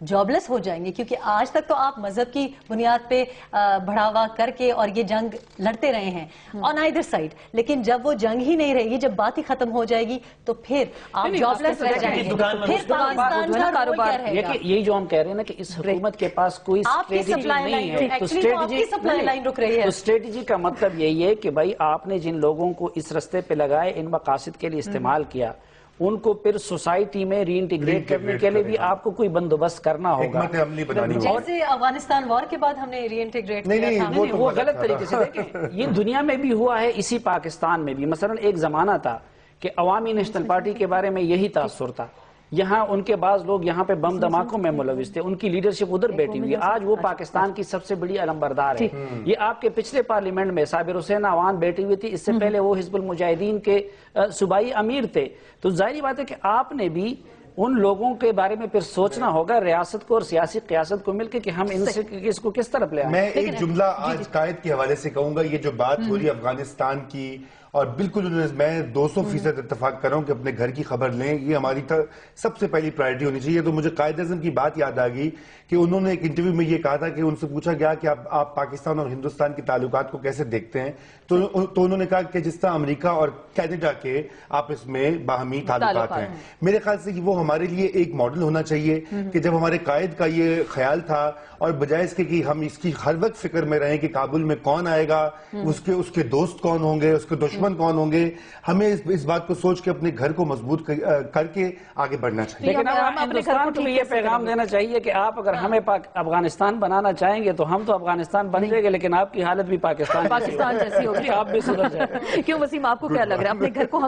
جابلیس ہو جائیں گے؟ کیونکہ آج تک تو آپ مذہب کی بنیاد پہ بڑھاوا کر کے اور یہ جنگ لڑتے رہے ہیں آن آئیدر سائڈ، لیکن جب وہ جنگ ہی نہیں رہے گی، جب بات ہی ختم ہو جائے گی تو پھر آپ جابلیس رہ جائیں گے، پھر پاکستان کا کاروبار رہے گا۔ یہی جو ہم کہہ رہے ہیں نا کہ اس حکومت کے پاس کوئی اسٹریٹجی نہیں ہے، تو اسٹریٹجی کا مطلب یہی ہے کہ بھائی آپ نے جن لوگوں کو اس رستے پہ لگائے، ان مقاصد کے لیے استعمال کیا، ان کو پھر سوسائٹی میں ری انٹیگریٹ کرنے کے لیے بھی آپ کو کوئی بندوبست کرنا ہوگا۔ جیسے افغانستان وار کے بعد ہم نے ری انٹیگریٹ کیا تھا، وہ غلط طریقے سے دیکھیں، یہ دنیا میں بھی ہوا ہے، اسی پاکستان میں بھی۔ مثلا ایک زمانہ تھا کہ عوامی نیشنل پارٹی کے بارے میں یہی تاثر تھا، یہاں ان کے بعض لوگ یہاں پہ بم دھماکوں میں ملوث تھے، ان کی لیڈرشپ ادھر بیٹھی ہوئی، آج وہ پاکستان کی سب سے بڑی علمبردار ہے۔ یہ آپ کے پچھلے پارلیمنٹ میں صابر حسین عوان بیٹھی ہوئی تھی، اس سے پہلے وہ حزب المجاہدین کے صوبائی امیر تھے۔ تو ظاہری بات ہے کہ آپ نے بھی ان لوگوں کے بارے میں پھر سوچنا ہوگا، ریاست کو اور سیاسی قیادت کو مل کے، کہ ہم ان سے اس کو کس طرف لے آئیں۔ میں ایک جملہ آج قائد کے حوالے سے کہوں گا، یہ جو بات ہو رہی ہے افغانستان کی، اور بالکل میں 200% اتفاق کر رہا ہوں کہ اپنے گھر کی خبر لیں، یہ ہماری سب سے پہلی پرائرٹی ہونی چاہیے۔ تو مجھے قائد اعظم کی بات یاد آ گئی کہ انہوں نے ایک انٹرویو میں یہ کہا تھا کہ ان سے پوچھا گیا کہ آپ پاکستان اور ہندوستان کے تعلقات کو کیسے دیکھتے ہیں، تو انہوں نے کہا کہ جس طرح امریکہ اور کینیڈا کے آپس میں باہمی تعلقات ہیں۔ میرے خیال سے وہ ہمارے لیے ایک ماڈل ہونا چاہیے کہ جب ہمارے قائد کا یہ خیال تھا، اور بجائے اس کے کہ ہم اس کی ہر وقت فکر میں رہیں کہ کابل میں کون آئے گا، اس کے دوست کون ہوں گے، اس کے دشمن کون ہوں گے، ہمیں اس بات کو سوچ کے اپنے گھر کو مضبوط کر کے آگے بڑھنا چاہیے۔ لیکن اب ہندوستان کو بھی یہ پیغام دینا چاہیے کہ آپ اگر ہمیں افغانستان بنانا چاہیں گے تو ہم تو افغانستان بن جائیں گے، لیکن آپ کی حالت بھی پاکستان جیسی ہوگی، آپ بھی سدھر جائیں۔ کیوں وسیم، آپ کو کیا لگ رہا ہے، اپنے گھر کو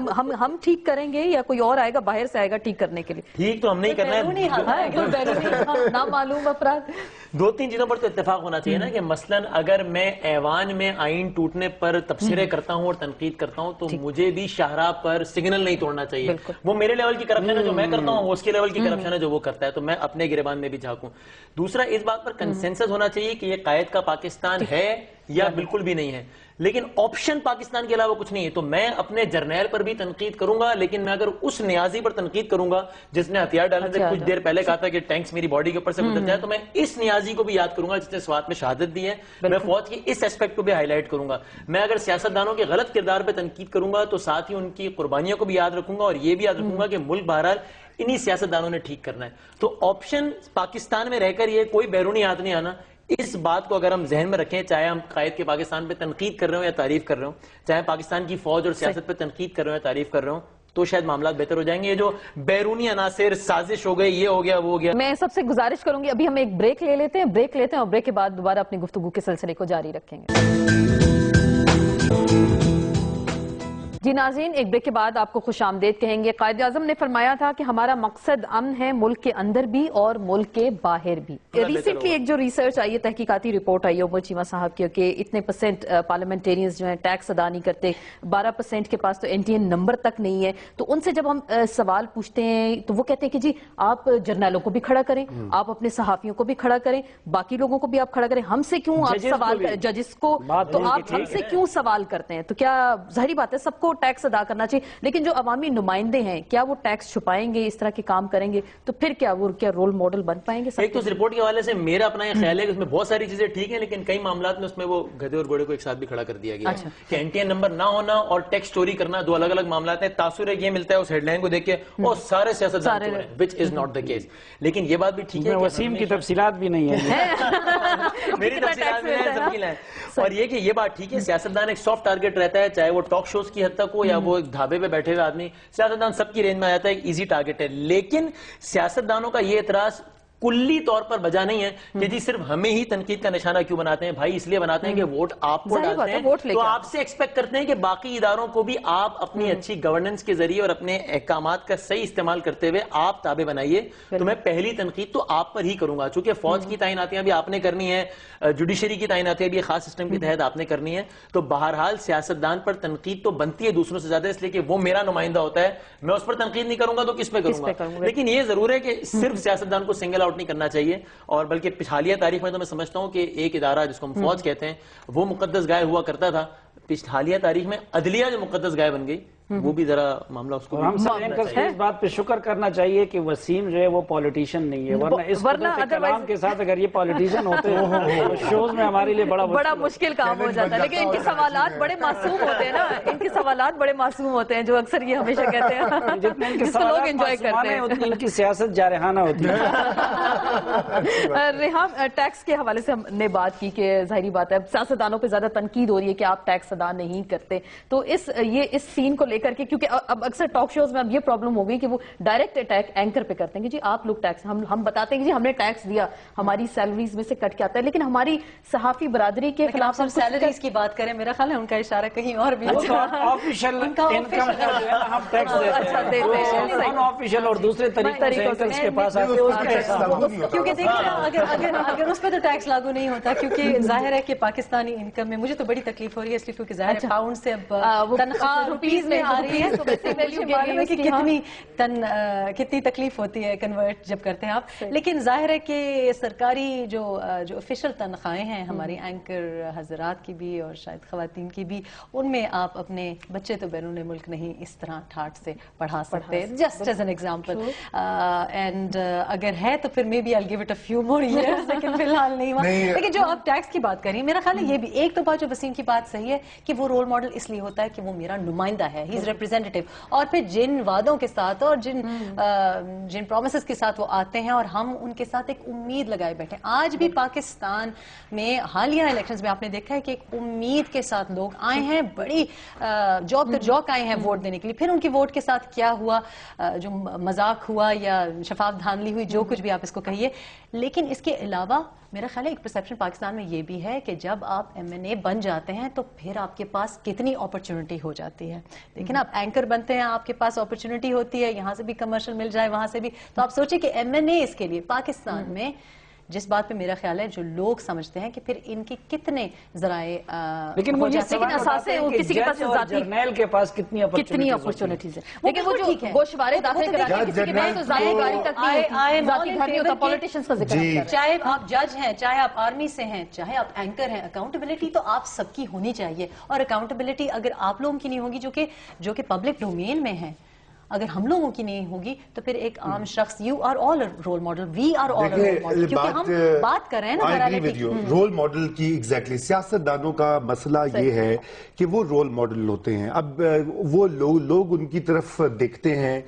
ہم ٹھیک کریں گے یا کوئی اور آئے گا باہر سے آئے گا ٹھیک کرنے کے لیے؟ ٹھیک تو ہم نہیں کرنا ہے، نامعلوم افراد۔ دو تین چیزوں پر تو اتفاق ہونا چاہیے نا، کہ مثلا اگر میں ایوان میں آئین ٹوٹنے پر تبصرے کرتا ہوں اور تنقید کرتا ہوں تو مجھے بھی شاہراہ پر سگنل نہیں توڑنا چاہیے۔ وہ میرے لیول کی کرپشن ہے جو میں کرتا ہوں، وہ اس کے لیول کی کرپشن ہے جو وہ کرتا ہے، تو میں اپنے گریبان میں بھی جھانکوں۔ دوسرا، اس بات پر کنسنسس ہونا چاہیے کہ یہ قائد کا پاکستان ہے یا بالکل بھی نہیں ہے، لیکن آپشن پاکستان کے علاوہ کچھ نہیں ہے۔ تو میں اپنے جرنیل پر بھی تنقید کروں گا، لیکن میں اگر اس نیازی پر تنقید کروں گا جس نے ہتھیار ڈالنے سے کچھ دیر پہلے کہا تھا کہ ٹینکس میری باڈی کے اوپر سے گزر جائے، تو میں اس نیازی کو بھی یاد کروں گا جس نے سوات میں شہادت دی ہے۔ میں فوج کی اس ایسپیکٹ کو بھی ہائی لائٹ کروں گا۔ میں اگر سیاستدانوں کے غلط کردار پہ تنقید کروں گا تو ساتھ ہی ان کی قربانیوں کو بھی یاد رکھوں گا، اور یہ بھی یاد رکھوں گا کہ ملک بہرحال انہی سیاستدانوں نے ٹھیک کرنا ہے۔ تو آپشن پاکستان میں رہ کر یہ کوئی بیرونی ہاتھ نہیں آنا، اس بات کو اگر ہم ذہن میں رکھیں، چاہے ہم قائد کے پاکستان پہ تنقید کر رہے ہوں یا تعریف کر رہے ہوں، چاہے پاکستان کی فوج اور سیاست پہ تنقید کر رہے ہوں یا تعریف کر رہے ہوں، تو شاید معاملات بہتر ہو جائیں گے۔ یہ جو بیرونی عناصر، سازش ہو گئی، یہ ہو گیا، وہ ہو گیا۔ میں سب سے گزارش کروں گی ابھی ہم ایک بریک لیتے ہیں اور بریک کے بعد دوبارہ اپنی گفتگو کے سلسلے کو جاری رکھیں گے۔ جی ناظرین، ایک بریک کے بعد آپ کو خوش آمدید کہیں گے۔ قائد اعظم نے فرمایا تھا کہ ہمارا مقصد امن ہے، ملک کے اندر بھی اور ملک کے باہر بھی۔ ریسنٹلی ایک جو ریسرچ آئی ہے، تحقیقاتی رپورٹ آئی ہے عمر چیمہ صاحب کی، کہ اتنے پرسنٹ پارلیمنٹیرینز جو ہیں ٹیکس ادا نہیں کرتے، 12% کے پاس تو NTN نمبر تک نہیں ہے۔ تو ان سے جب ہم سوال پوچھتے ہیں تو وہ کہتے ہیں کہ جی آپ جرنیلوں کو بھی کھڑا کریں، آپ اپنے صحافیوں کو بھی کھڑا کریں، باقی لوگوں کو بھی آپ کھڑا کریں، ہم سے کیوں آپ سوال کریں، ججز کو تو آپ ہم سے کیوں سوال کرتے ہیں؟ تو کیا ظاہری بات ہے سب کو ٹیکس ادا کرنا چاہیے، لیکن جو عوامی نمائندے ہیں کیا وہ ٹیکس چھپائیں گے، اس طرح کے کام کریں گے تو پھر کیا وہ رول ماڈل بن پائیں گے؟ ایک تو اس رپورٹ کے حوالے سے میرا اپنا یہ خیال ہے کہ اس میں بہت ساری چیزیں ٹھیک ہیں، لیکن کئی معاملات میں اس میں وہ گدھے اور گھوڑے کو ایک ساتھ بھی کھڑا کر دیا گیا کہ NTN نمبر نہ ہونا اور ٹیکس چوری کرنا دو الگ الگ معاملات ہیں۔ تاثر ایک یہ ملتا ہے اس ہیڈ لائن کو دیکھ کے اور سارے سیاستدان چور ہیں، which is not the case۔ لیکن یہ بات بھی ٹھیک ہے، وسیم کی تفصیلات بھی نہیں ہے، میری تفصیلات بھی ہیں، سب کی لائیں، اور یہ کہ یہ بات ٹھیک ہے، سیاستدان ایک سافٹ ٹارگٹ رہتا ہے، چاہے وہ ٹاک شوز کی حد تک ہو یا وہ ایک ڈھابے پہ بیٹھے ہوئے آدمی، سیاستدان سب کی رینج میں آ جاتا ہے، ایک ایزی ٹارگٹ ہے۔ لیکن سیاستدانوں کا یہ اعتراض کلی طور پر بجا نہیں ہے کہ جی صرف ہمیں ہی تنقید کا نشانہ کیوں بناتے ہیں بھائی، اس لیے بناتے ہیں کہ ووٹ آپ کو ڈالتے ہیں، تو آپ سے ایکسپیکٹ کرتے ہیں کہ باقی اداروں کو بھی آپ اپنی اچھی گورننس کے ذریعے اور اپنے احکامات کا صحیح استعمال کرتے ہوئے آپ تابع بنائیے۔ تو میں پہلی تنقید تو آپ پر ہی کروں گا، چونکہ فوج کی تعیناتیاں بھی آپ نے کرنی ہے، جوڈیشری کی تعیناتیاں بھی خاص سسٹم کے تحت آپ نے کرنی ہے، تو بہرحال سیاستدان پر تنقید تو بنتی ہے دوسروں سے زیادہ، اس لیے کہ وہ میرا نمائندہ ہوتا ہے، میں اس پر تنقید نہیں کروں گا تو کس پہ کروں گا؟ لیکن یہ ضرور ہے کہ صرف سیاستدان کو سنگل آؤٹ نہیں کرنا چاہیے، اور بلکہ حالیہ تاریخ میں تو میں سمجھتا ہوں کہ ایک ادارہ جس کو ہم فوج کہتے ہیں وہ مقدس گائے ہوا کرتا تھا، حالیہ تاریخ میں عدلیہ جو مقدس گائے بن گئی، وہ بھی ذرا معاملہ اس کو ہم سب اینکرز کو اس بات پہ شکر کرنا چاہیے کہ وسیم جو ہے وہ پولیٹیشین نہیں ہے، ورنہ اس کلام کے ساتھ اگر یہ پولیٹیشین ہوتے ہیں تو شوز میں ہمارے لیے بڑا مشکل کام ہو جاتا ہے. لیکن ان کے سوالات بڑے معصوم ہوتے ہیں نا، ان کے سوالات بڑے معصوم ہوتے ہیں، جو اکثر یہ ہمیشہ کہتے ہیں جتنے ان کے جس کو لوگ سوالات انجوائے کرتے معصومانہ ہیں ہیں. اتنی ان کی سیاست جارحانہ ہوتی ہے. ریحام، ٹیکس کے حوالے سے ہم نے بات کی کہ ظاہری بات ہے سیاستدانوں پہ زیادہ تنقید ہو رہی ہے کہ آپ ٹیکس ادا نہیں کرتے، تو اس سین کو لے کر کے، کیونکہ اب اکثر ٹاک شوز میں اب یہ پرابلم ہو گئی کہ وہ ڈائریکٹ اٹیک اینکر پہ کرتے ہیں کہ جی آپ لوگ ٹیکس، ہم بتاتے ہیں کہ جی ہم نے ٹیکس دیا، ہماری سیلریز میں سے کٹ کے آتا ہے، لیکن ہماری صحافی برادری کے خلاف ہم سیلریز کی بات کریں، میرا خیال ہے ان کا اشارہ کہیں اور بھی آفیشل انکم ہم ٹیکس دیتے ہیں، ان آفیشل اور دوسرے طریقوں سے اینکرز کے پاس آتے ہیں. کیونکہ دیکھیں اگر اس پہ تو ٹیکس لاگو نہیں ہوتا، کیونکہ ظاہر ہے کہ پاکستانی انکم میں مجھے تو بڑی تکلیف ہو رہی ہے، اس لیے کیونکہ ظاہر ہے پاؤنڈ سے اب تنخواہ روپیز میں آ رہی ہے، تو معلوم ہے کہ کتنی تکلیف ہوتی ہے کنورٹ جب کرتے ہیں آپ. لیکن ظاہر ہے کہ سرکاری جو آفیشیل تنخواہیں ہیں ہماری اینکر حضرات کی بھی اور شاید خواتین کی بھی، ان میں آپ اپنے بچے تو بیرون ملک نہیں اس طرح ٹھاٹ سے پڑھا سکتے، just as an example. And اگر ہے تو پھر maybe I give it a few more years, لیکن فی الحال نہیں ہوا. لیکن جو آپ ٹیکس کی بات کر رہی ہیں، میرا خیال ہے یہ بھی ایک تو بات جو وسیم کی بات صحیح ہے کہ وہ رول ماڈل اس لیے ہوتا ہے کہ وہ میرا نمائندہ ہے، ہی از ریپرزینٹیو، اور پھر جن وعدوں کے ساتھ اور جن پرومسز کے ساتھ وہ آتے ہیں اور ہم ان کے ساتھ ایک امید لگائے بیٹھے ہیں. آج بھی پاکستان میں حالیہ الیکشنز میں آپ نے دیکھا ہے کہ ایک امید کے ساتھ لوگ آئے ہیں، بڑی جوک در جوک آئے ہیں ووٹ دینے کے لیے. پھر ان کے ووٹ کے ساتھ کیا ہوا، جو مذاق ہوا یا شفاف دھاندلی ہوئی، جو کچھ بھی آپ اس کو کہیے. لیکن اس کے علاوہ میرا خیال ہے ایک پرسیپشن پاکستان میں یہ بھی ہے کہ جب آپ MNA بن جاتے ہیں تو پھر آپ کے پاس کتنی اپرچونٹی ہو جاتی ہے. لیکن آپ اینکر بنتے ہیں، آپ کے پاس اپرچونٹی ہوتی ہے، یہاں سے بھی کمرشل مل جائے، وہاں سے بھی. تو آپ سوچیں کہ MNA اس کے لیے پاکستان میں، جس بات پہ میرا خیال ہے جو لوگ سمجھتے ہیں کہ پھر ان کی کتنے ذرائع لیکن وہ اساسے کسی کے پاس ذاتی جرنیل کے پاس کتنی اپرچونٹیز ہیں. لیکن وہ جو گوشوارے داخل کرانے کسی کے پاس تو ذاتی گاڑی تک نہیں، ذاتی گھر نہیں ہوتا. پولیٹیشینز کا ذکر ہے، چاہے آپ جج ہیں، چاہے آپ آرمی سے ہیں، چاہے آپ اینکر ہیں، اکاؤنٹیبلٹی تو آپ سب کی ہونی چاہیے. اور اکاؤنٹیبلٹی اگر آپ لوگوں کی نہیں ہوگی جو کہ پبلک ڈومین میں ہے، اگر ہم لوگوں کی نہیں ہوگی تو پھر ایک عام شخص، you are all role model, we are all role model, کیونکہ ہم بات کر رہے ہیں نا رول ماڈل کی. ایگزیکٹلی سیاستدانوں کا مسئلہ یہ ہے کہ وہ رول ماڈل ہوتے ہیں. اب وہ لوگ ان کی طرف دیکھتے ہیں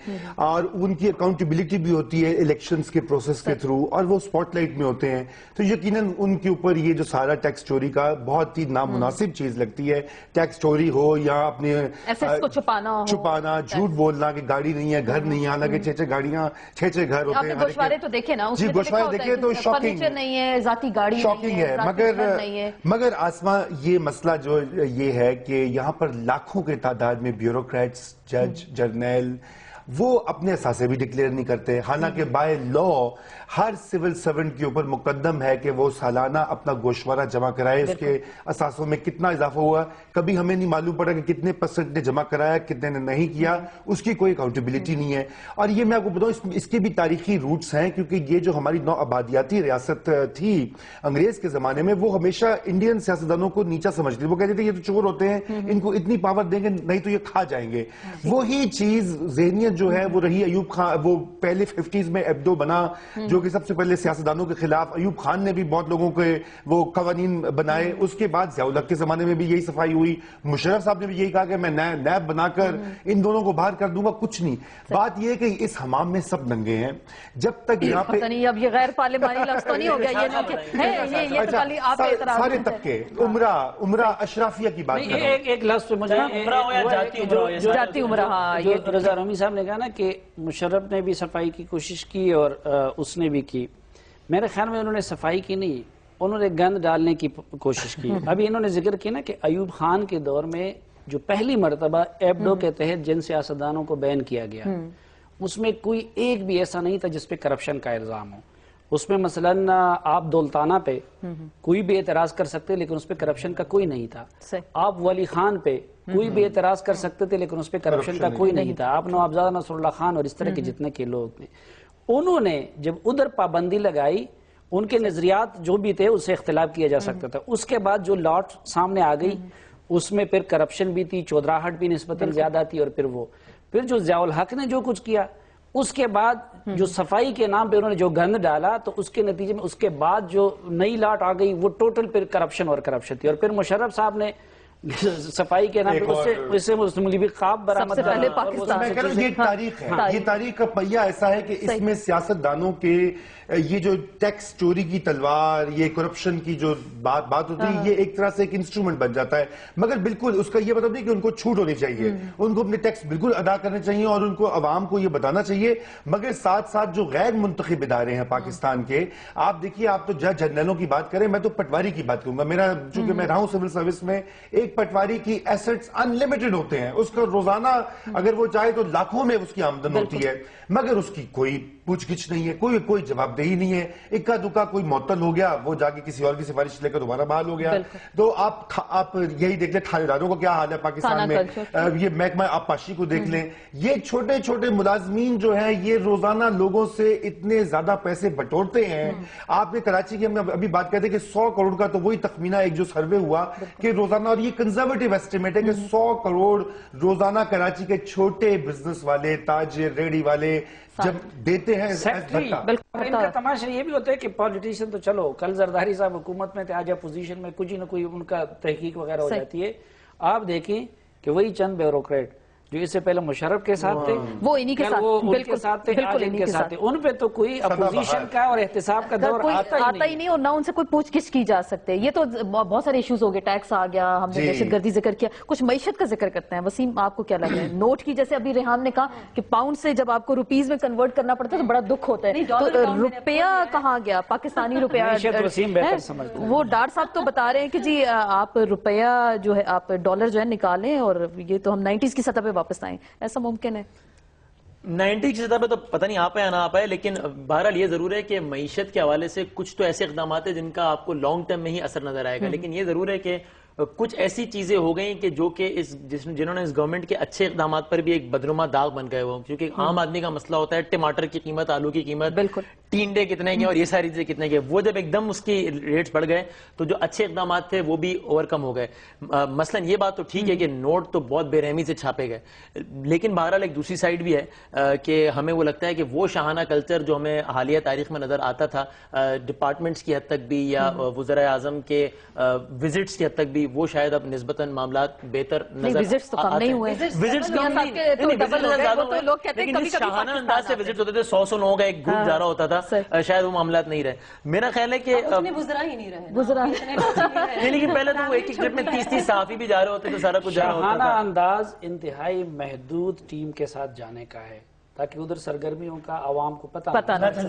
اور ان کی اکاؤنٹیبلٹی بھی ہوتی ہے الیکشنز کے پروسیس کے تھرو، اور وہ اسپاٹ لائٹ میں ہوتے ہیں. تو یقیناً ان کے اوپر یہ جو سارا ٹیکس چوری کا بہت ہی نامناسب چیز لگتی ہے. ٹیکس چوری ہو یا اپنے چھپانا، جھوٹ بولنا کہ گاڑی نہیں ہے، گھر نہیں ہے، حالانکہ 6 گاڑیاں 6 گھر ہوتے ہیں. گوشوارے تو دیکھیں نا، جی گوشوارے دیکھیں تو شاکنگ نہیں ہے، ذاتی گاڑی شاکنگ ہے. مگر آسما یہ مسئلہ جو یہ ہے کہ یہاں پر لاکھوں کے تعداد میں بیوروکریٹس، جج، جرنیل، وہ اپنے اثاثے بھی ڈکلیئر نہیں کرتے. حالانکہ by law Hare civil servant کے اوپر مقدم ہے کہ وہ سالانہ اپنا گوشوارہ جمع کرائے. اس کے اثاثوں میں کتنا اضافہ ہوا، کبھی ہمیں نہیں معلوم پڑا کہ کتنے % نے جمع کرایا، کتنے نے نہیں کیا، اس کی کوئی اکاؤنٹیبلٹی نہیں ہے. اور یہ میں آپ کو بتاؤں اس کے بھی تاریخی روٹس ہیں، کیونکہ یہ جو ہماری نو آبادیاتی ریاست تھی انگریز کے زمانے میں، وہ ہمیشہ انڈین سیاستدانوں کو نیچا سمجھتی. وہ کہتے تھے یہ تو چور ہوتے ہیں، ان کو اتنی پاور دیں گے نہیں تو یہ کھا جائیں گے. وہی چیز ذہنیت جو ہے وہ رہی. ایوب خان وہ پہلے 50s میں ایبڈو بنا، جو کہ سب سے پہلے سیاستدانوں کے خلاف. ایوب خان نے بھی بہت لوگوں کے وہ قوانین بنائے. اس کے بعد ضیاء الحق کے زمانے میں بھی یہی صفائی ہوئی. مشرف صاحب نے بھی یہی کہا کہ میں نیب بنا کر ان دونوں کو باہر کر دوں گا. کچھ نہیں. بات یہ ہے کہ اس حمام میں سب ننگے ہیں. جب تک یہاں پہ اب یہ غیر پارلیمانی لفظ تو نہیں ہو گیا، یہ سارے طبقے عمرہ اشرافیہ کی بات کر رہا ہوں. ایک لفظ پہ مجھے جاتی عمرہ. رضا رومی صاحب نے کہا نا کہ مشرف نے بھی صفائی کی کوشش کی اور اس نے بھی کی. میرے خیال میں انہوں نے صفائی کی نہیں، انہوں نے گند ڈالنے کی کوشش کی. ابھی انہوں نے ذکر کیا نا کہ ایوب خان کے دور میں جو پہلی مرتبہ ایبڈو کے تحت جن سیاستدانوں کو بین کیا گیا، اس میں کوئی ایک بھی ایسا نہیں تھا جس پہ کرپشن کا الزام ہو. اس میں مثلاً آپ دولتانہ پہ کوئی بھی اعتراض کر سکتے لیکن اس پہ کرپشن کا کوئی نہیں تھا. آپ ولی خان پہ کوئی بھی اعتراض کر سکتے تھے لیکن اس پہ کرپشن کا کوئی نہیں تھا. آپ نوابزادہ نصر اللہ خان اور اس طرح کے جتنے کے لوگ تھے، انہوں نے جب ادھر پابندی لگائی، ان کے نظریات جو بھی تھے اس سے اختلاف کیا جا سکتا تھا. اس کے بعد جو لاٹ سامنے آ گئی اس میں پھر کرپشن بھی تھی, چودراہٹ بھی نسبتاً زیادہ تھی, اور پھر جو ضیاء الحق نے جو کچھ کیا, اس کے بعد جو صفائی کے نام پہ انہوں نے جو گند ڈالا, تو اس کے نتیجے میں اس کے بعد جو نئی لاٹ آ گئی وہ ٹوٹل پھر کرپشن تھی. اور پھر مشرف صاحب نے صفائی کے نام پہ اس سے مسلم لیگ خواب برآمد سب سے پہلے پاکستان. یہ تاریخ ہے, یہ تاریخ کا پہیہ ایسا ہے کہ اس میں سیاستدانوں کے یہ جو ٹیکس چوری کی تلوار, یہ کرپشن کی جو بات ہوتی ہے, یہ ایک طرح سے ایک انسٹرومنٹ بن جاتا ہے. مگر بالکل اس کا یہ مطلب نہیں کہ ان کو چھوٹ ہونی چاہیے, ان کو اپنے ٹیکس بالکل ادا کرنے چاہیے اور ان کو عوام کو یہ بتانا چاہیے. مگر ساتھ ساتھ جو غیر منتخب ادارے ہیں پاکستان کے, آپ دیکھیے, آپ تو جج جنرلوں کی بات کریں, میں تو پٹواری کی بات کروں گا. میرا چونکہ میں رہا ہوں سول سروس میں, ایک پٹواری کی ایسٹس انلیمیٹڈ ہوتے ہیں, اس کا روزانہ اگر وہ چاہے تو لاکھوں میں اس کی آمدن ہوتی ہے, مگر اس کی کوئی پوچھ گچھ نہیں ہے, کوئی جواب دہی نہیں ہے. اکا دکا کوئی معطل ہو گیا, وہ جا کے کسی اور کی سفارش لے کر دوبارہ بحال ہو گیا. تو آپ یہی دیکھ لیں تھانے داروں کو کیا حال ہے پاکستان میں, یہ محکمہ آبپاشی کو دیکھ لیں. یہ چھوٹے چھوٹے ملازمین جو ہیں یہ روزانہ لوگوں سے اتنے زیادہ پیسے بٹورتے ہیں. آپ نے کراچی کی, ہم ابھی بات کرتے کہ 100 کروڑ کا تو وہی تخمینہ ایک جو سروے ہوا کہ روزانہ, اور یہ کنزرویٹو ایسٹیمیٹ ہے کہ 100 کروڑ روزانہ کراچی کے چھوٹے بزنس والے, تاجر, ریڑی والے جب دیتے ہیں. ان کا تماشا یہ بھی ہوتا ہے کہ پولیٹیشین تو چلو, کل زرداری صاحب حکومت میں تھے, آج اپوزیشن میں, کچھ نہ کوئی ان کا تحقیق وغیرہ ہو جاتی ہے. آپ دیکھیں کہ وہی چند بیوروکریٹ جو اس سے پہلے مشرف کے ساتھ تھے, وہ انہی کے ساتھ تھے, آج ان کے ساتھ تھے, ان پہ تو کوئی اپوزیشن کا اور احتساب کا دور آتا ہی نہیں, اور نہ ان سے کوئی پوچھ گچھ کی جا سکتے. یہ تو بہت سارے ایشوز ہو گئے, ٹیکس آ گیا, ہم نے دہشت گردی ذکر کیا, کچھ معیشت کا ذکر کرتے ہیں. وسیم, آپ کو کیا لگ رہا ہے نوٹ کی, جیسے ابھی ریحان نے کہا کہ پاؤنڈ سے جب آپ کو روپیز میں کنورٹ کرنا پڑتا ہے تو بڑا دکھ ہوتا ہے, تو روپیہ کہاں گیا, پاکستانی روپیہ. وہ ڈار صاحب تو بتا رہے ہیں کہ جی آپ روپیہ جو ہے, آپ ڈالر جو ہے نکالیں, اور یہ تو ہم 90s کی سطح پہ واپس آئیں. ایسا ممکن ہے؟ 90 کی سطح پہ تو پتہ نہیں آ پائے نہ آ پائے, لیکن بہرحال یہ ضرور ہے کہ معیشت کے حوالے سے کچھ تو ایسے اقدامات ہیں جن کا آپ کو لانگ ٹرم میں ہی اثر نظر آئے گا. لیکن یہ ضرور ہے کہ کچھ ایسی چیزیں ہو گئی کہ جو کہ جنہوں نے اس گورنمنٹ کے اچھے اقدامات پر بھی ایک بدنما داغ بن گئے وہ, کیونکہ عام آدمی کا مسئلہ ہوتا ہے ٹماٹر کی قیمت, آلو کی قیمت, ٹینڈے کتنے کے اور یہ ساری چیزیں کتنے کے, وہ جب ایک دم اس کی ریٹس بڑھ گئے تو جو اچھے اقدامات تھے وہ بھی اوور کم ہو گئے. مثلاً یہ بات تو ٹھیک ہے کہ نوٹ تو بہت بے رحمی سے چھاپے گئے, لیکن بہرحال ایک دوسری سائڈ بھی ہے کہ ہمیں وہ لگتا ہے کہ وہ شاہانہ کلچر جو ہمیں حالیہ تاریخ میں نظر آتا تھا, ڈپارٹمنٹس کی حد تک بھی یا وزراء اعظم کے وزٹس کی حد تک بھی, وہ شاید اب نسبتاً معاملات بہتر نظر آتے ہیں. وزٹس کم نہیں, لیکن شاہانہ انداز سے وزٹس ہوتے تھے, 100 لوگوں کا ایک گروپ جا رہا ہوتا تھا, شاید وہ معاملات نہیں رہے. میرا خیال ہے کہ وزراء ہی نہیں رہے, لیکن پہلے تو وہ ایک ٹرپ میں 30 صحافی بھی جا رہے ہوتے تھے, سارا کچھ جا رہا ہوتا تھا. شاہانہ انداز انتہائی محدود ٹیم کے ساتھ جانے کا ہے تاکہ ادھر سرگرمیوں کا عوام کو پتہ نہ چلے.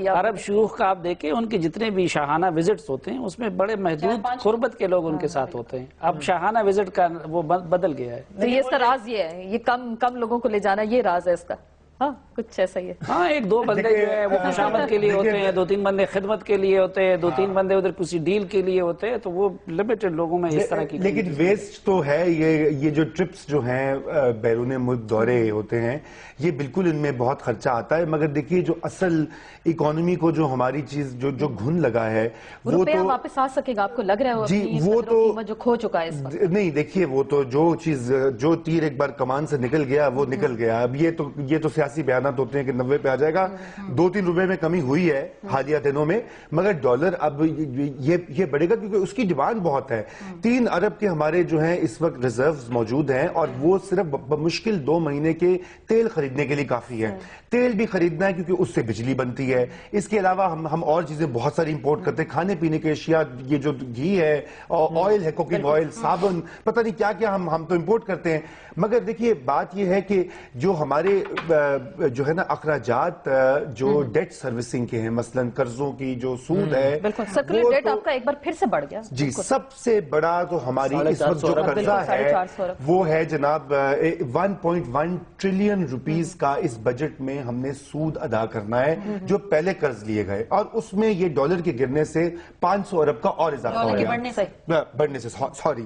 عرب شیوخ کا آپ دیکھیں, ان کے جتنے بھی شاہانہ وزٹس ہوتے ہیں اس میں بڑے محدود قربت کے لوگ ان کے ساتھ ہوتے ہیں. اب شاہانہ وزٹ کا وہ بدل گیا ہے. تو یہ اس کا راز یہ ہے, یہ کم لوگوں کو لے جانا, یہ راز ہے اس کا. ہاں کچھ ایسا ہی ہے. ہاں, 1-2 بندے جو ہے وہ خوشامد کے لیے ہوتے ہیں, 2-3 بندے خدمت کے لیے ہوتے ہیں, 2-3 بندے ادھر کسی ڈیل کے لیے ہوتے ہیں, تو وہ لمیٹڈ لوگوں میں اس طرح کی. لیکن ویسٹ تو ہے, یہ جو ٹرپس جو ہیں بیرون ملک دورے ہوتے ہیں, یہ بالکل ان میں بہت خرچہ آتا ہے. مگر دیکھیے جو اصل اکانومی کو جو ہماری چیز جو گھن لگا ہے وہ تو واپس آ سکے گا, آپ کو لگ رہا ہے جی وہ تو جو کھو چکا ہے اس وقت. نہیں, دیکھیے وہ تو جو تیر ایک بار کمان سے نکل گیا وہ نکل گیا. اب یہ تو سیاسی بیانات ہوتے ہیں کہ 90 پہ آ جائے گا. 2-3 روپے میں کمی ہوئی ہے حالیہ دنوں میں, مگر ڈالر اب یہ بڑھے گا کیونکہ اس کی ڈیمانڈ بہت ہے. 3 ارب کے ہمارے جو ہیں اس وقت ریزروز موجود ہیں, اور وہ صرف بمشکل 2 مہینے کے تیل خریدنے کے لیے کافی ہے. تیل بھی خریدنا ہے کیونکہ اس سے بجلی بنتی ہے. اس کے علاوہ ہم اور چیزیں بہت ساری امپورٹ کرتے ہیں, کھانے پینے کے اشیاء, یہ جو گھی ہے, آئل ہے, کوکنگ آئل, صابن, پتہ نہیں کیا کیا ہم تو امپورٹ کرتے ہیں. مگر دیکھیے بات یہ ہے کہ جو ہمارے جو ہے نا اخراجات جو ڈیٹ سروسنگ کے ہیں, مثلاً قرضوں کی جو سود ہے, سرکولر ڈیٹ آپ کا ایک بار پھر سے بڑھ گیا. جی, سب سے بڑا تو ہماری اس وقت جو قرضہ ہے وہ ہے جناب 1.1 ٹریلین روپیز کا اس بجٹ میں ہم نے سود ادا کرنا ہے جو پہلے قرض لیے گئے, اور اس میں یہ ڈالر کے گرنے سے 500 ارب کا اور اضافہ ہو گیا, بڑھنے سے سوری.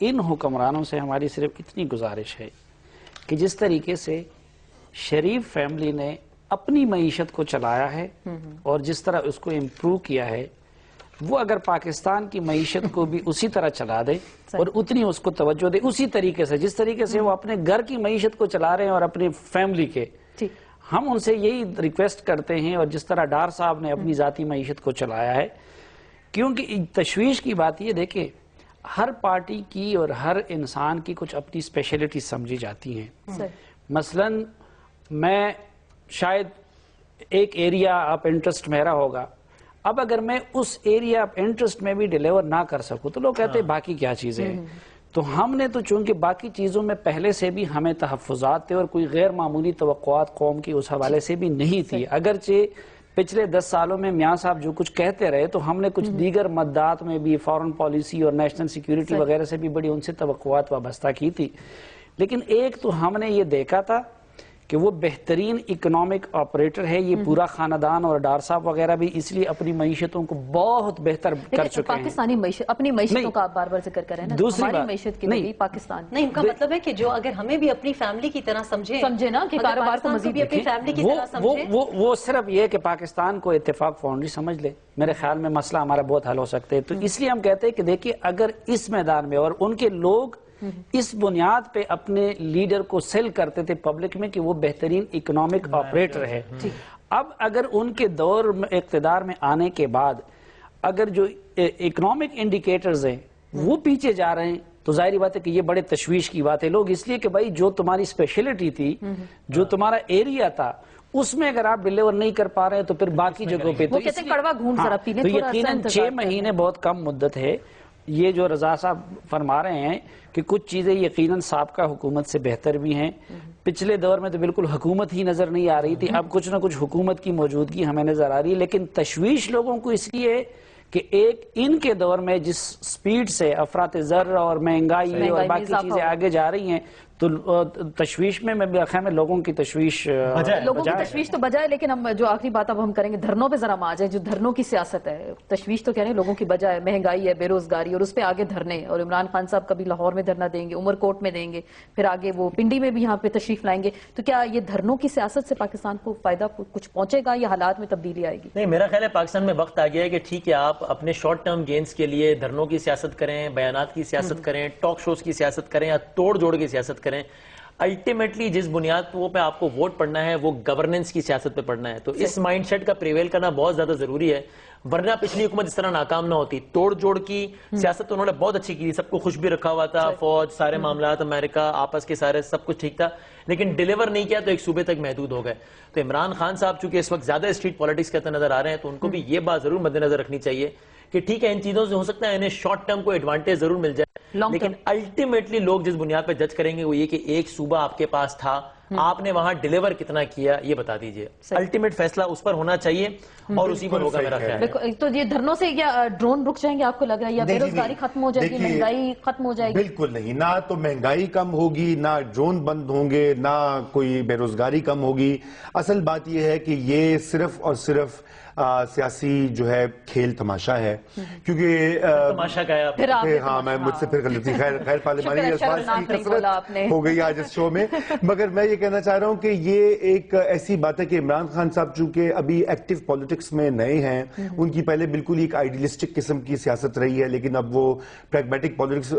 ان حکمرانوں سے ہماری صرف اتنی گزارش ہے کہ جس طریقے سے شریف فیملی نے اپنی معیشت کو چلایا ہے اور جس طرح اس کو امپروو کیا ہے، وہ اگر پاکستان کی معیشت کو بھی اسی طرح چلا دے اور اتنی اس کو توجہ دے، اسی طریقے سے جس طریقے سے وہ اپنے گھر کی معیشت کو چلا رہے ہیں اور اپنی فیملی کے، ہم ان سے یہی ریکویسٹ کرتے ہیں، اور جس طرح ڈار صاحب نے اپنی ذاتی معیشت کو چلایا ہے، کیونکہ تشویش کی بات یہ دیکھیں ہر پارٹی کی اور ہر انسان کی کچھ اپنی اسپیشلٹی سمجھی جاتی ہیں۔ مثلا میں شاید ایک ایریا آف انٹرسٹ میرا ہوگا، اب اگر میں اس ایریا آف انٹرسٹ میں بھی ڈیلیور نہ کر سکوں تو لوگ کہتے ہیں باقی کیا چیزیں ہیں، تو ہم نے تو چونکہ باقی چیزوں میں پہلے سے بھی ہمیں تحفظات تھے اور کوئی غیر معمولی توقعات قوم کی اس حوالے سے بھی نہیں تھی، اگرچہ پچھلے 10 سالوں میں میاں صاحب جو کچھ کہتے رہے تو ہم نے کچھ دیگر مدات میں بھی فارن پالیسی اور نیشنل سیکیورٹی وغیرہ سے بھی بڑی ان سے توقعات وابستہ کی تھی، لیکن ایک تو ہم نے یہ دیکھا تھا کہ وہ بہترین اکنامک آپریٹر ہے، یہ پورا خاندان اور ڈار صاحب وغیرہ بھی اس لیے اپنی معیشتوں کو بہت بہتر کر چکے ہیں۔ پاکستانی معیشت، اپنی معیشتوں کا آپ بار بار ذکر کریں نا، ہماری معیشت کے لیے پاکستان نہیں، ان کا مطلب ہے کہ جو اگر ہمیں بھی اپنی فیملی کی طرح سمجھے نا کہ کاروبار کو مزید بھی اپنی فیملی کی طرح سمجھے، وہ صرف یہ کہ پاکستان کو اتفاق فاؤنڈری سمجھ لے، میرے خیال میں مسئلہ ہمارا بہت حل ہو سکتے ہیں۔ تو اس لیے ہم کہتے ہیں کہ دیکھیے اگر اس میدان میں، اور ان کے لوگ اس بنیاد پہ اپنے لیڈر کو سیل کرتے تھے پبلک میں کہ وہ بہترین اکنامک آپریٹر ہے، اب اگر ان کے دور اقتدار میں آنے کے بعد اگر جو اکنامک انڈیکیٹرز ہیں وہ پیچھے جا رہے ہیں تو ظاہری بات ہے کہ یہ بڑے تشویش کی بات ہے۔ لوگ اس لیے کہ بھائی جو تمہاری اسپیشلٹی تھی، جو تمہارا ایریا تھا، اس میں اگر آپ ڈیلیور نہیں کر پا رہے ہیں تو پھر باقی جگہوں پہ وہ کہتے ہیں کڑوا گھونٹ ذرا پینے، تو یقیناً 6 مہینے بہت کم مدت ہے۔ یہ جو رضا صاحب فرما رہے ہیں کہ کچھ چیزیں یقیناً سابقہ حکومت سے بہتر بھی ہیں، پچھلے دور میں تو بالکل حکومت ہی نظر نہیں آ رہی تھی، اب کچھ نہ کچھ حکومت کی موجودگی ہمیں نظر آ رہی ہے، لیکن تشویش لوگوں کو اس لیے کہ ایک ان کے دور میں جس سپیڈ سے افراط زر اور مہنگائی اور باقی چیزیں آگے جا رہی ہیں تو تشویش میں میرے خیال میں لوگوں کی تشویش تو بجائے، لیکن ہم جو آخری بات اب ہم کریں گے دھرنوں پہ ذرا آ جائے، جو دھرنوں کی سیاست ہے، تشویش تو کہہ رہے ہیں لوگوں کی بجائے مہنگائی ہے، بے روزگاری، اور اس پہ آگے دھرنے، اور عمران خان صاحب کبھی لاہور میں دھرنا دیں گے، عمر کوٹ میں دیں گے، پھر آگے وہ پنڈی میں بھی یہاں پہ تشریف لائیں گے، تو کیا یہ دھرنوں کی سیاست سے پاکستان کو فائدہ کچھ پہنچے گا یا حالات میں تبدیلی آئے گی؟ نہیں، میرا خیال ہے پاکستان میں وقت آ گیا ہے کہ ٹھیک ہے آپ اپنے شارٹ ٹرم گینز کے لیے دھرنوں کی سیاست کریں، بیانات کی سیاست کریں، ٹاک شوز کی سیاست کریں یا توڑ جوڑ کی سیاست کریں، الٹیمیٹلی جس بنیاد پہ آپ کو ووٹ پڑھنا ہے وہ گورننس کی سیاست پہ پڑھنا ہے، تو اس مائنڈ سیٹ کا پریویل کرنا بہت زیادہ ضروری ہے، ورنہ پچھلی حکومت اس طرح ناکام نہ ہوتی۔ توڑ جوڑ کی سیاست تو انہوں نے بہت اچھی کی، سب کو خوش بھی رکھا ہوا تھا، فوج، سارے معاملات، امریکہ، آپس کے سارے سب کچھ ٹھیک تھا، لیکن ڈیلیور نہیں کیا تو ایک صوبے تک محدود ہو گئے۔ تو عمران خان صاحب چونکہ اس وقت زیادہ اسٹریٹ پالیٹکس کرتے نظر آ رہے ہیں تو ان کو بھی یہ بات ضرور مد نظر رکھنی چاہیے کہ ٹھیک ہے ان چیزوں سے ہو سکتا ہے انہیں شارٹ ٹرم کو ایڈوانٹیج ضرور مل جائے، لیکن الٹیمیٹلی لوگ جس بنیاد پہ جج کریں گے وہ یہ کہ ایک صوبہ آپ کے پاس تھا، آپ نے وہاں ڈیلیور کتنا کیا یہ بتا دیجئے، الٹیمیٹ فیصلہ اس پر ہونا چاہیے اور اسی پر ہوگا میرا خیال ہے۔ تو یہ دھرنوں سے یا ڈرون رک جائیں گے آپ کو لگ رہا ہے، یا بے روزگاری ختم ہو جائے گی، مہنگائی ختم ہو جائے گی؟ بالکل نہیں، نہ تو مہنگائی کم ہوگی، نہ ڈرون بند ہوں گے، نہ کوئی بے روزگاری کم ہوگی۔ اصل بات یہ ہے کہ یہ صرف اور صرف سیاسی جو ہے کھیل تماشا ہے، کیونکہ تماشا کا ہے، ہاں میں مجھ سے پھر غلطی، خیر پارلیمانی الفاظ کی کثرت ہو گئی آج اس شو میں، مگر میں یہ کہنا چاہ رہا ہوں کہ یہ ایک ایسی بات ہے کہ عمران خان صاحب چونکہ ابھی ایکٹیو پالیٹکس میں نئے ہیں، ان کی پہلے بالکل ایک آئیڈیلسٹک قسم کی سیاست رہی ہے، لیکن اب وہ پریگمیٹک پالیٹکس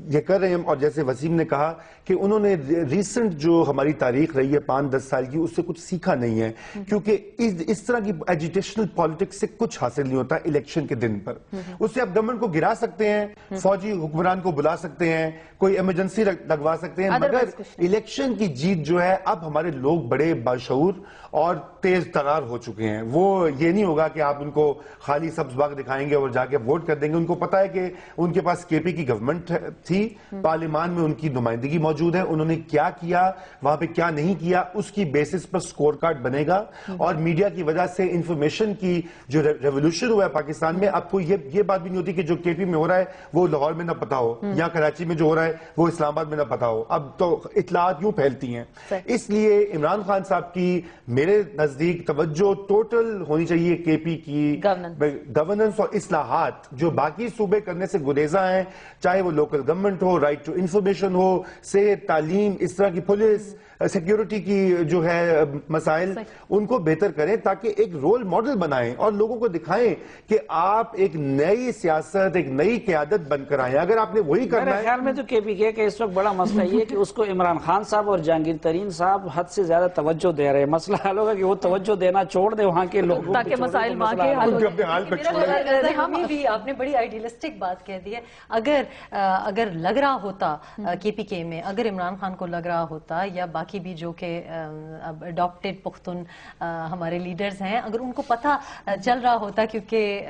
یہ کر رہے ہیں، اور جیسے وسیم نے کہا کہ انہوں نے ریسنٹ جو ہماری تاریخ رہی ہے 5-10 سال کی، اس سے کچھ سیکھا نہیں ہے، کیونکہ اس طرح کی ایجیٹیشنل پالیٹکس سے کچھ حاصل نہیں ہوتا الیکشن کے دن پر۔ اس سے آپ گورنمنٹ کو گرا سکتے ہیں، فوجی حکمران کو بلا سکتے ہیں، کوئی ایمرجنسی لگوا سکتے ہیں، مگر الیکشن کی جیت جو ہے اب ہمارے لوگ بڑے باشعور اور تیز ترار ہو چکے ہیں، وہ یہ نہیں ہوگا کہ آپ ان کو خالی سبز باغ دکھائیں گے اور جا کے ووٹ کر دیں گے۔ ان کو پتا ہے کہ ان کے پاس کے پی کی گورنمنٹ تھی، پارلیمان میں ان کی نمائندگی موجود ہے، انہوں نے کیا کیا، وہاں پہ کیا نہیں کیا، اس کی بیسس پر سکور کارڈ بنے گا، اور میڈیا کی وجہ سے انفارمیشن کی جو ریولوشن ہوا ہے پاکستان میں، اب کوئی یہ بات بھی نہیں ہوتی کہ جو کے پی میں ہو رہا ہے وہ لاہور میں نہ پتا ہو، یا کراچی میں جو ہو رہا ہے وہ اسلام آباد میں نہ پتا ہو، اب تو اطلاعات یوں پھیلتی ہیں۔ اس لیے عمران خان صاحب کی میرے نزدیک توجہ ٹوٹل ہونی چاہیے کے پی کی گورننس اور اصلاحات جو باقی صوبے کرنے سے گریزاں ہیں، چاہے وہ لوکل گورنمنٹ ہو، رائٹ ٹو انفارمیشن ہو، صحت، تعلیم، اس طرح کی پولیس، سیکیورٹی کی جو ہے مسائل، ان کو بہتر کریں تاکہ ایک رول ماڈل بنائیں اور لوگوں کو دکھائیں کہ آپ ایک نئی سیاست، ایک نئی قیادت بن کر آئیں۔ اگر آپ نے وہی کرنا میرے ہے، خیال میں تو کے پی کے کا اس وقت بڑا مسئلہ یہ ہے کہ اس کو عمران خان صاحب اور جہانگیر ترین صاحب حد سے زیادہ توجہ دے رہے ہیں۔ مسئلہ حل ہوگا کہ وہ توجہ دینا چھوڑ دے وہاں کے لوگوں، تاکہ مسائل وہاں کے حل ان کو اپنے حال پہ چھوڑیں۔ ہمیں بھی آپ نے بڑی آئیڈیلسٹک بات کہہ دی ہے۔ اگر لگ رہا ہوتا کے پی کے میں، اگر عمران خان کو لگ رہا ہوتا یا باقی بھی جو کہ اڈاپٹیڈ پختون ہمارے لیڈرز ہیں، اگر ان کو پتہ چل رہا ہوتا، کیونکہ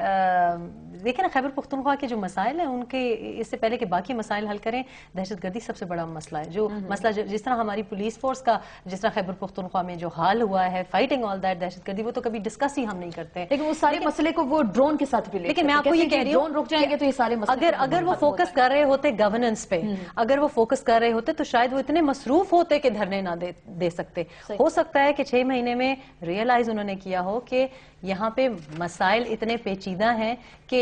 دیکھیں نا خیبر پختونخوا کے جو مسائل ہیں ان کے اس سے پہلے کہ باقی مسائل حل کریں، دہشت گردی سب سے بڑا مسئلہ ہے۔ جو مسئلہ جس طرح ہماری پولیس فورس کا جس طرح خیبر پختونخوا میں جو حال ہوا ہے، فائٹنگ آل دیٹ دہشت گردی، وہ تو کبھی ڈسکس ہی ہم نہیں کرتے۔ لیکن وہ سارے مسئلے کو وہ ڈرون کے ساتھ بھی لے، لیکن میں آپ کو یہ کہہ رہی ہوں، ڈرون رک جائیں گے تو یہ سارے مسئلے اگر وہ فوکس کر رہے ہوتے گورننس پہ، اگر وہ فوکس کر رہے ہوتے تو شاید وہ اتنے مصروف ہوتے کہ دھرنے نہ دے سکتے۔ ہو سکتا ہے کہ 6 مہینے میں ریئلائز انہوں نے کیا ہو کہ یہاں پہ مسائل اتنے پیچیدہ ہیں کہ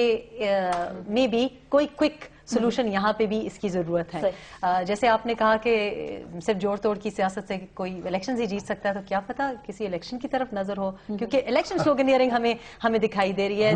مے بی کوئی کوئک سولوشن یہاں پہ بھی اس کی ضرورت ہے۔ جیسے آپ نے کہا کہ صرف جوڑ توڑ کی سیاست سے کوئی الیکشن ہی جیت سکتا ہے، تو کیا پتا کسی الیکشن کی طرف نظر ہو، کیونکہ الیکشن سلوگنیئرنگ ہمیں دکھائی دے رہی ہے،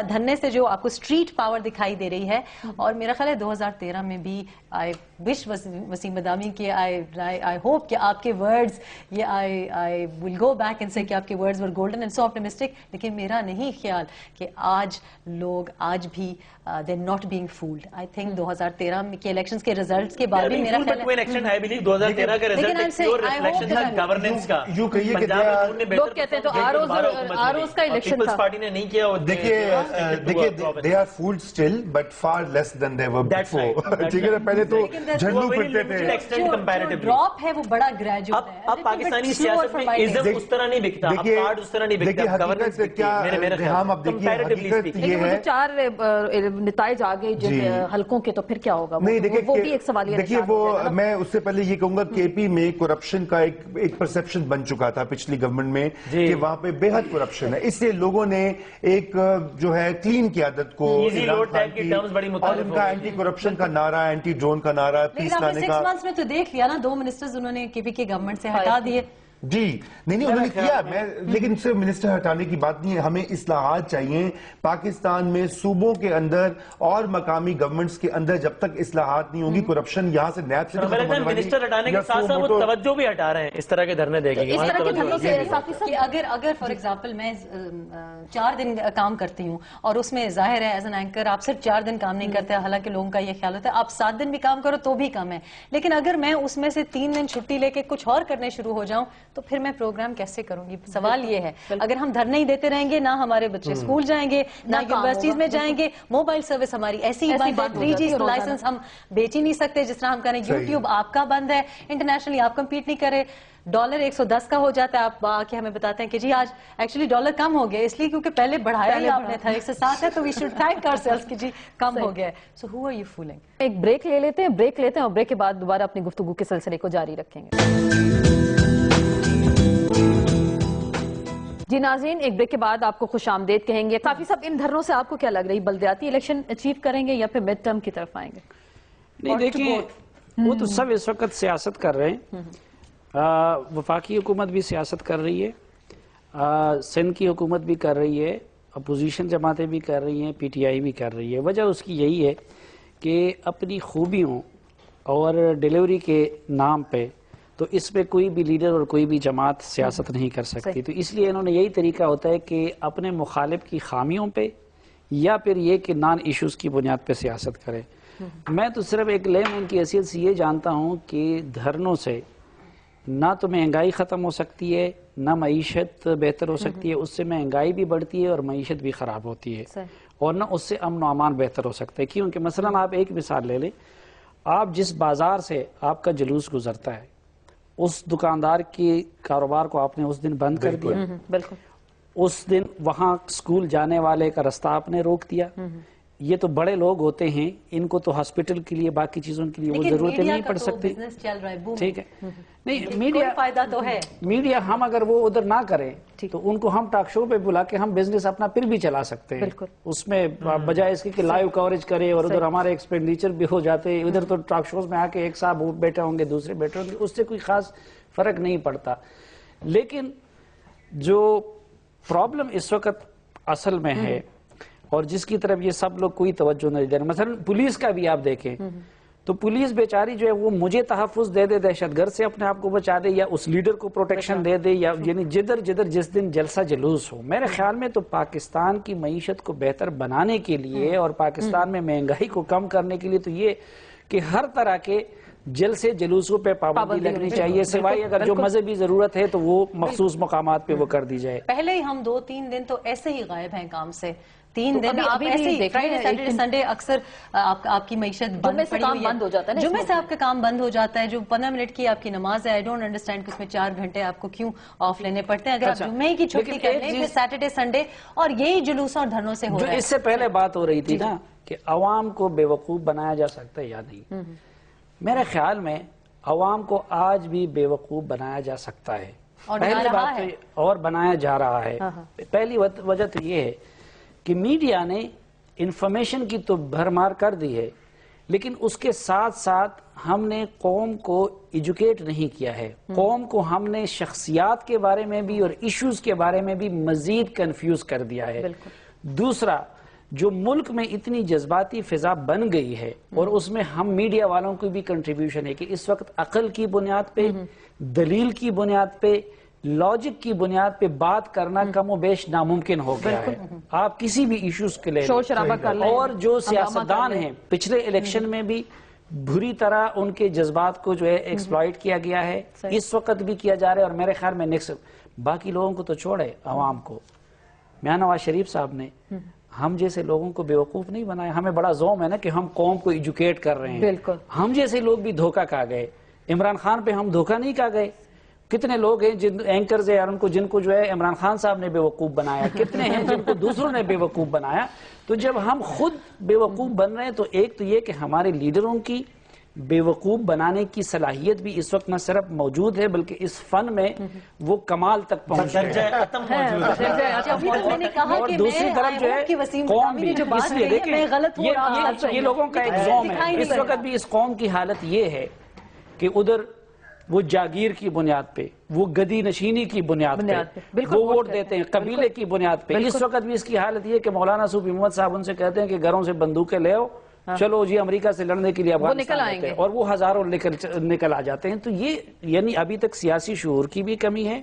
دھرنے سے جو آپ کو اسٹریٹ پاور دکھائی دے رہی ہے۔ اور میرا خیال ہے 2013 میں بھی آئی وش وسیم مدامی کے آئی ہوپ کہ آپ کے ورڈز، یہ آئی ول گو بیک اینڈ سے کہ آپ کے words were golden and so optimistic, لیکن میرا نہیں خیال کہ آج لوگ آج بھی they're not being fooled. I think 2013 کے الیکشنز کے ریزلٹس کے بعد بھی میرا خیال ہے الیکشن ہے، 2013 کا ریزلٹ ایک پیور ریفلیکشن تھا گورننس کا۔ یوں کہیے کہ لوگ کہتے ہیں تو آروز کا الیکشن پیپلز تھا۔ پارٹی نے نہیں کیا، دیکھیے they are fooled still but far less than they were before۔ ٹھیک ہے نا، پہلے تو جھنڈو پھرتے تھے، جو ڈراپ ہے وہ بڑا گریجویٹ ہے۔ اب پاکستانی سیاست میں ازم اس طرح نہیں بکتا، اب کارڈ اس طرح نہیں بکتا، گورننس کیا ریحام، اب دیکھیے حقیقت یہ ہے، 4 نتائج آ گئے جن حلقوں کے، تو پھر کیا ہوگا؟ نہیں وہ بھی ایک سوالیہ دیکھیے، وہ میں اس سے پہلے یہ کہوں گا کے پی میں کرپشن کا ایک پرسپشن بن چکا تھا پچھلی گورنمنٹ میں کہ وہاں پہ بے حد کرپشن ہے، اس سے لوگوں نے ایک جو ہے کلین قیادت کو، اور ان کا اینٹی کرپشن کا نعرہ، اینٹی ڈرون کا نعرہ، پیس لانے کا۔ 6 months میں تو دیکھ لیا نا، 2 منسٹرز انہوں نے کے پی کے گورنمنٹ سے ہٹا دیے۔ جی نہیں انہوں نے کیا، لیکن صرف منسٹر ہٹانے کی بات نہیں ہے، ہمیں اصلاحات چاہیے پاکستان میں، صوبوں کے اندر اور مقامی گورنمنٹس کے اندر۔ جب تک اصلاحات نہیں ہوں گی، کرپشن یہاں سے نیب سے منسٹر ہٹانے کے ساتھ ساتھ وہ توجہ بھی ہٹا رہے ہیں اس طرح کے دھرنے دے گی۔ اس طرح کے دھرنوں سے کہ اگر فار ایگزامپل میں 4 دن کام کرتی ہوں اور اس میں ظاہر ہے ایز این اینکر آپ صرف 4 دن کام نہیں کرتے، حالانکہ لوگوں کا یہ خیال ہوتا ہے آپ 7 دن بھی کام کرو تو بھی کم ہے، لیکن اگر میں اس میں سے 3 دن چھٹی لے کے کچھ اور کرنے شروع ہو جاؤں تو پھر میں پروگرام کیسے کروں گی؟ سوال یہ ہے، اگر ہم دھرنے ہی دیتے رہیں گے، نہ ہمارے بچے اسکول جائیں گے، نہ یونیورسٹیز میں جائیں گے، موبائل سروس ہماری ایسی ہی بند ہے، 3G لائسنس ہم بیچ ہی نہیں سکتے جس طرح ہم کہیں، یوٹیوب آپ کا بند ہے، انٹرنیشنلی آپ کمپیٹ نہیں کرے، ڈالر 110 کا ہو جاتا ہے، آپ آ کے ہمیں بتاتے ہیں کہ جی آج ایکچولی ڈالر کم ہو گیا، اس لیے کیونکہ پہلے بڑھایا ہی آپ نے تھا 107 ہے، تو وی شوڈ تھینک آور سیلفز کہ جی کم ہو گیا ہے۔ سو ہو آر یو فولنگ؟ ایک بریک لے لیتے ہیں اور بریک کے بعد دوبارہ اپنی گفتگو کے سلسلے کو جاری رکھیں گے۔ جی ناظرین، ایک بریک کے بعد آپ کو خوش آمدید کہیں گے۔ کافی سب ان دھرنوں سے آپ کو کیا لگ رہی، بلدیاتی الیکشن اچیو کریں گے یا پھر مڈ ٹرم کی طرف آئیں گے؟ نہیں دیکھیں، وہ تو سب اس وقت سیاست کر رہے ہیں، وفاقی حکومت بھی سیاست کر رہی ہے، سندھ کی حکومت بھی کر رہی ہے، اپوزیشن جماعتیں بھی کر رہی ہیں، پی ٹی آئی بھی کر رہی ہے۔ وجہ اس کی یہی ہے کہ اپنی خوبیوں اور ڈیلیوری کے نام پہ تو اس پہ کوئی بھی لیڈر اور کوئی بھی جماعت سیاست نہیں کر سکتی، تو اس لیے انہوں نے یہی طریقہ ہوتا ہے کہ اپنے مخالف کی خامیوں پہ یا پھر یہ کہ نان ایشوز کی بنیاد پہ سیاست کرے۔ میں تو صرف ایک لیم ان کی حیثیت سے یہ جانتا ہوں کہ دھرنوں سے نہ تو مہنگائی ختم ہو سکتی ہے، نہ معیشت بہتر ہو سکتی ہے، اس سے مہنگائی بھی بڑھتی ہے اور معیشت بھی خراب ہوتی ہے، اور نہ اس سے امن و امان بہتر ہو سکتا ہے۔ کیونکہ مثلا آپ ایک مثال لے لیں، آپ جس بازار سے آپ کا جلوس گزرتا ہے اس دکاندار کی کاروبار کو آپ نے اس دن بند کر دیا، بالکل، اس دن وہاں اسکول جانے والے کا رستہ آپ نے روک دیا، یہ تو بڑے لوگ ہوتے ہیں، ان کو تو ہاسپٹل کے لیے باقی چیزوں کے لیے وہ ضرورتیں نہیں پڑ سکتی. ٹھیک ہے، نہیں میڈیا فائدہ تو ہے. میڈیا ہم اگر وہ ادھر نہ کریں تو ان کو ہم ٹاک شو پہ بلا کے ہم بزنس اپنا پھر بھی چلا سکتے ہیں. اس میں بجائے اس کے کہ لائیو کوریج کرے اور ادھر ہمارے ایکسپینڈیچر بھی ہو جاتے ہیں. ادھر تو ٹاک شوز میں آ کے ایک صاحب بیٹھے ہوں گے، دوسرے بیٹھے ہوں گے، اس سے کوئی خاص فرق نہیں پڑتا. لیکن جو پرابلم اس وقت اصل میں ہے اور جس کی طرف یہ سب لوگ کوئی توجہ نہیں دے رہے، مثلا پولیس کا بھی آپ دیکھیں تو پولیس بیچاری جو ہے وہ مجھے تحفظ دے دے، دہشت گرد سے اپنے آپ کو بچا دے، یا اس لیڈر کو پروٹیکشن دے دے، یا یعنی جدھر جدھر جس دن جلسہ جلوس ہو. میرے خیال میں تو پاکستان کی معیشت کو بہتر بنانے کے لیے اور پاکستان میں مہنگائی کو کم کرنے کے لیے تو یہ کہ ہر طرح کے جلسے جلوسوں پہ پابندی لگنی چاہیے، سوائے اگر جو مذہبی ضرورت ہے تو وہ مخصوص مقامات پہ وہ کر دی جائے. پہلے ہی ہم 2-3 دن تو ایسے ہی غائب ہیں کام سے. 3 دن آپ ایسے ہی فرائیڈے سیٹرڈے سنڈے اکثر آپ کی معیشت جمعے سے کام بند ہو جاتا ہے. جمعے سے آپ کا کام بند ہو جاتا ہے. جو 15 منٹ کی آپ کی نماز ہے، آئی ڈونٹ انڈرسٹینڈ کہ اس میں 4 گھنٹے آپ کو کیوں آف لینے پڑتے ہیں. اگر آپ جمعے کی چھٹی کر لیں پھر سیٹرڈے سنڈے، اور یہی جلوسوں اور دھرنوں سے ہو رہا ہے. اس سے پہلے بات ہو رہی تھی نا کہ عوام کو بے وقوف بنایا جا سکتا ہے یا نہیں. میرے خیال میں عوام کو آج بھی بے وقوف بنایا جا سکتا ہے، پہلی بات اور بنایا جا رہا ہے. پہلی وجہ تو یہ ہے کہ میڈیا نے انفارمیشن کی تو بھرمار کر دی ہے، لیکن اس کے ساتھ ساتھ ہم نے قوم کو ایجوکیٹ نہیں کیا ہے. قوم کو ہم نے شخصیات کے بارے میں بھی اور ایشوز کے بارے میں بھی مزید کنفیوز کر دیا ہے. دوسرا، جو ملک میں اتنی جذباتی فضا بن گئی ہے اور اس میں ہم میڈیا والوں کی بھی کنٹریبیوشن ہے کہ اس وقت عقل کی بنیاد پہ، دلیل کی بنیاد پہ، لاجک کی بنیاد پہ بات کرنا کم و بیش ناممکن ہو گیا ہے. آپ کسی بھی ایشوز کے لئے اور جو سیاستدان ہیں پچھلے الیکشن میں بھی بری طرح ان کے جذبات کو جو ہے ایکسپلائٹ کیا گیا ہے، اس وقت بھی کیا جا رہا ہے. اور میرے خیال میں باقی لوگوں کو تو چھوڑے، عوام کو. میاں نواز شریف صاحب نے ہم جیسے لوگوں کو بے وقوف نہیں بنایا. ہمیں بڑا زوم ہے نا کہ ہم قوم کو ایجوکیٹ کر رہے ہیں. ہم جیسے لوگ بھی دھوکہ کھا گئے. عمران خان پہ ہم دھوکہ نہیں کھا گئے. کتنے لوگ ہیں جن اینکرز ہیں اور جن کو جو ہے عمران خان صاحب نے بے وقوف بنایا، کتنے ہیں جن کو دوسروں نے بے وقوف بنایا. تو جب ہم خود بے وقوف بن رہے ہیں تو ایک تو یہ کہ ہمارے لیڈروں کی بے وقوف بنانے کی صلاحیت بھی اس وقت نہ صرف موجود ہے بلکہ اس فن میں وہ کمال تک پہنچ گئے. اور دوسری طرف جو ہے قوم بھی اس لیے دیکھیں یہ لوگوں کا ایک زوم ہے. اس وقت بھی اس قوم کی حالت یہ ہے کہ ادھر وہ جاگیر کی بنیاد پہ، وہ گدی نشینی کی بنیاد پہ وہ ووٹ دیتے ہیں، قبیلے کی بنیاد پہ. اس وقت بھی اس کی حالت یہ کہ مولانا صوفی محمد صاحب ان سے کہتے ہیں کہ گھروں سے بندوقیں لے آؤ، چلو جی امریکہ سے لڑنے کے لیے افغانستان آتے ہیں، اور وہ ہزاروں نکل آ جاتے ہیں. تو یہ یعنی ابھی تک سیاسی شعور کی بھی کمی ہے.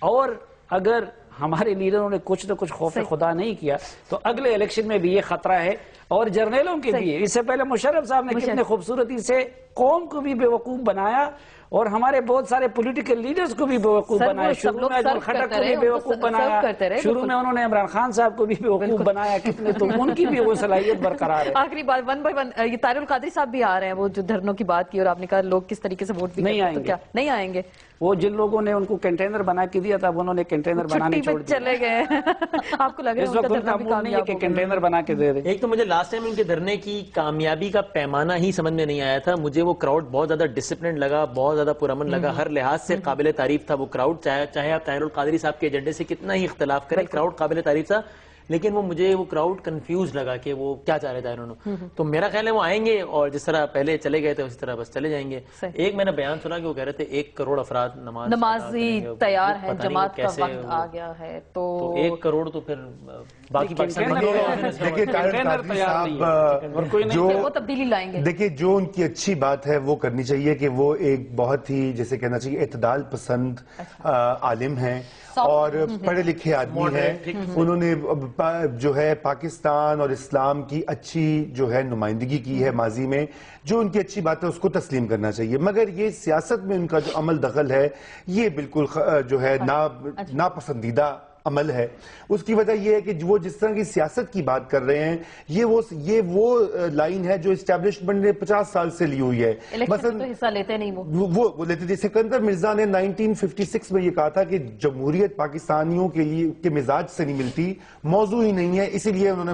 اور اگر ہمارے لیڈروں نے کچھ نہ کچھ خوف خدا نہیں کیا تو اگلے الیکشن میں بھی یہ خطرہ ہے. اور جرنیلوں کے بھی، اس سے پہلے مشرف صاحب نے کتنے خوبصورتی سے قوم کو بھی بے وقوف بنایا اور ہمارے بہت سارے پولیٹیکل لیڈرز کو بھی بے وقوف بنایا. شروع میں اجمل خٹک کو بھی بے وقوف بنایا، شروع میں انہوں نے عمران خان صاحب کو بھی بے وقوف بنایا کتنے، تو ان کی بھی وہ صلاحیت برقرار ہے. آخری بات 1 by 1 یہ طاہر القادری صاحب بھی آ رہے ہیں، وہ جو دھرنوں کی بات کی اور آپ نے کہا لوگ کس طریقے سے ووٹ بھی نہیں آئیں گے. نہیں آئیں گے. وہ جن لوگوں نے ان کو کنٹینر بنا کے دیا تھا انہوں نے کنٹینر بنانے چھوڑ دیا، چلے گئے. آپ کو لگ رہا ہے اس وقت ان کا موڈ نہیں ہے کہ کنٹینر بنا کے دے دیں. ایک تو مجھے لاسٹ ٹائم ان کے دھرنے کی کامیابی کا پیمانہ ہی سمجھ میں نہیں آیا تھا. مجھے وہ کراؤڈ بہت زیادہ ڈسپلن لگا، بہت زیادہ پرامن لگا، ہر لحاظ سے قابل تعریف تھا وہ کراؤڈ. چاہے آپ طاہر القادری صاحب کے ایجنڈے سے کتنا ہی اختلاف کریں، کراؤڈ قابل تعریف تھا. لیکن مجھے وہ کراؤڈ کنفیوز لگا کہ وہ کیا چاہ رہے تھے انہوں نے. تو میرا خیال ہے وہ آئیں گے اور جس طرح پہلے چلے گئے تھے اسی طرح بس چلے جائیں گے. ایک میں نے بیان سنا کہ وہ کہہ رہے تھے 1 کروڑ افراد نمازی تیار ہیں، جماعت کا وقت آ گیا ہے. تو 1 کروڑ تو پھر باقی پاکستان وہ تبدیلی لائیں گے. دیکھیں جو ان کی اچھی بات ہے وہ کرنی چاہیے کہ وہ ایک بہت ہی جیسے کہنا چاہیے اعتدال پسند عالم ہیں اور پڑھے لکھے آدمی ہیں. انہوں نے جو ہے پاکستان اور اسلام کی اچھی جو ہے نمائندگی کی ہے ماضی میں. جو ان کی اچھی بات ہے اس کو تسلیم کرنا چاہیے، مگر یہ سیاست میں ان کا جو عمل دخل ہے یہ بالکل جو ہے ناپسندیدہ عمل ہے. اس کی وجہ یہ ہے کہ وہ جس طرح کی سیاست کی بات کر رہے ہیں یہ وہ لائن ہے جو اسٹیبلشمنٹ نے 50 سال سے لی ہوئی ہے. مثلا حصہ لیتے نہیں وہ لیتے تھے. سکندر مرزا نے 1956 میں یہ کہا تھا کہ جمہوریت پاکستانیوں کے لیے کے مزاج سے نہیں ملتی، موضوع ہی نہیں ہے، اسی لیے انہوں نے